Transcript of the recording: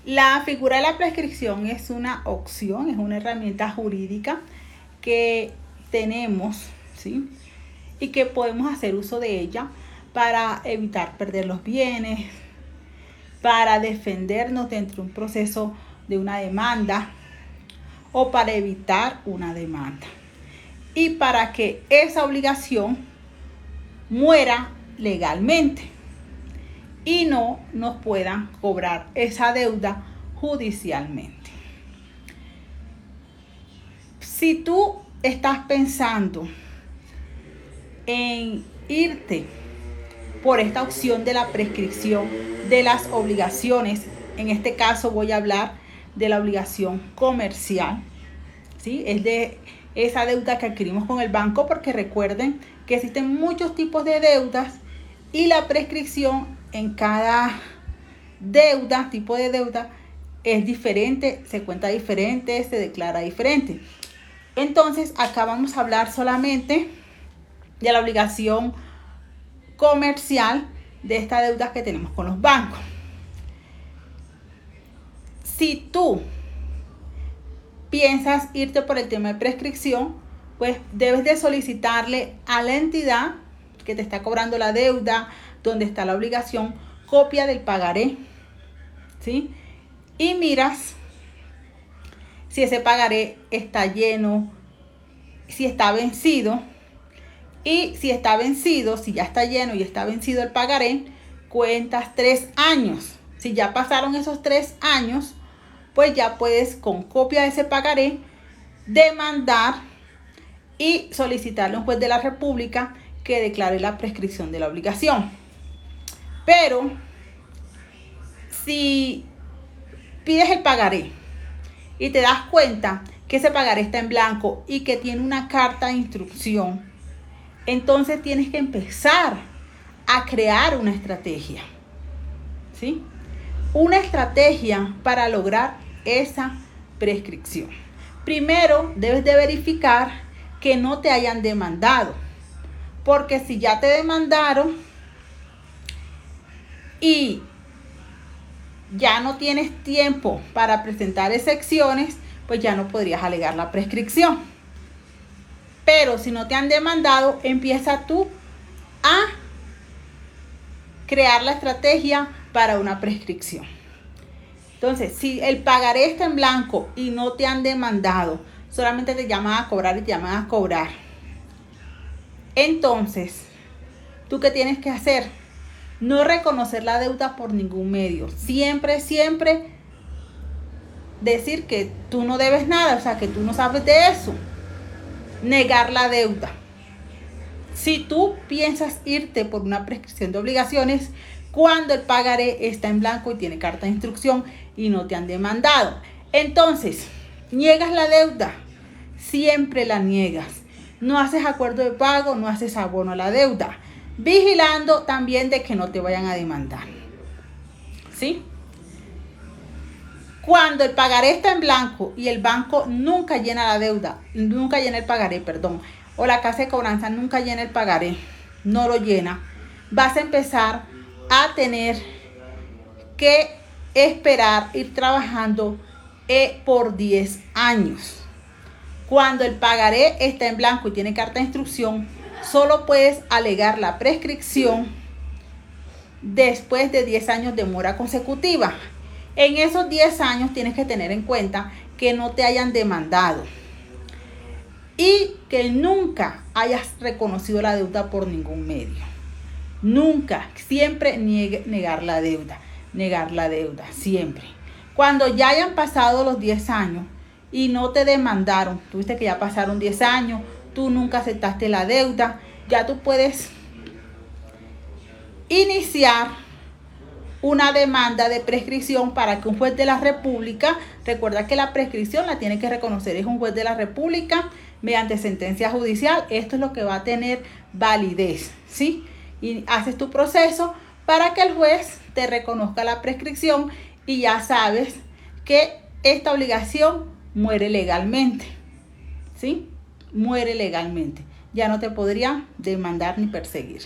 La figura de la prescripción es una opción, es una herramienta jurídica que tenemos, ¿sí? Y que podemos hacer uso de ella para evitar perder los bienes, para defendernos dentro de un proceso de una demanda o para evitar una demanda. Y para que esa obligación muera legalmente y no nos puedan cobrar esa deuda judicialmente. Si tú estás pensando en irte por esta opción de la prescripción de las obligaciones, en este caso voy a hablar de la obligación comercial, ¿sí? Es de esa deuda que adquirimos con el banco, porque recuerden que existen muchos tipos de deudas y la prescripción en cada deuda, tipo de deuda, es diferente, se cuenta diferente, se declara diferente. Entonces, acá vamos a hablar solamente de la obligación comercial, de esta deuda que tenemos con los bancos. Si tú piensas irte por el tema de prescripción, pues debes de solicitarle a la entidad que te está cobrando la deuda, donde está la obligación, copia del pagaré, ¿sí? Y miras si ese pagaré está lleno, si está vencido. Y si está vencido, si ya está lleno y está vencido el pagaré, cuentas 3 años. Si ya pasaron esos 3 años, pues ya puedes, con copia de ese pagaré, demandar y solicitarle a un juez de la República que declare la prescripción de la obligación. Pero si pides el pagaré y te das cuenta que ese pagaré está en blanco y que tiene una carta de instrucción, entonces tienes que empezar a crear una estrategia, ¿sí? Una estrategia para lograr esa prescripción. Primero, debes de verificar que no te hayan demandado, porque si ya te demandaron y ya no tienes tiempo para presentar excepciones, pues ya no podrías alegar la prescripción. Pero si no te han demandado, empieza tú a crear la estrategia para una prescripción. Entonces, si el pagaré está en blanco y no te han demandado, solamente te llaman a cobrar y te llaman a cobrar. Entonces, ¿tú qué tienes que hacer? No reconocer la deuda por ningún medio. Siempre decir que tú no debes nada, o sea, que tú no sabes de eso. Negar la deuda. Si tú piensas irte por una prescripción de obligaciones cuando el pagaré está en blanco y tiene carta de instrucción y no te han demandado, entonces niegas la deuda, siempre la niegas. No haces acuerdo de pago, no haces abono a la deuda, vigilando también de que no te vayan a demandar, ¿sí? Cuando el pagaré está en blanco y el banco nunca llena la deuda, nunca llena el pagaré, o la casa de cobranza nunca llena el pagaré, no lo llena, vas a empezar a tener que esperar, ir trabajando por 10 años. Cuando el pagaré está en blanco y tiene carta de instrucción, solo puedes alegar la prescripción después de 10 años de mora consecutiva. En esos 10 años tienes que tener en cuenta que no te hayan demandado y que nunca hayas reconocido la deuda por ningún medio. Nunca, siempre negar la deuda, siempre. Cuando ya hayan pasado los 10 años y no te demandaron, tú viste que ya pasaron 10 años, tú nunca aceptaste la deuda, ya tú puedes iniciar una demanda de prescripción para que un juez de la República, recuerda que la prescripción la tiene que reconocer, es un juez de la República mediante sentencia judicial. Esto es lo que va a tener validez, ¿sí? Y haces tu proceso para que el juez te reconozca la prescripción y ya sabes que esta obligación muere legalmente, ¿sí? Muere legalmente. Ya no te podría demandar ni perseguir.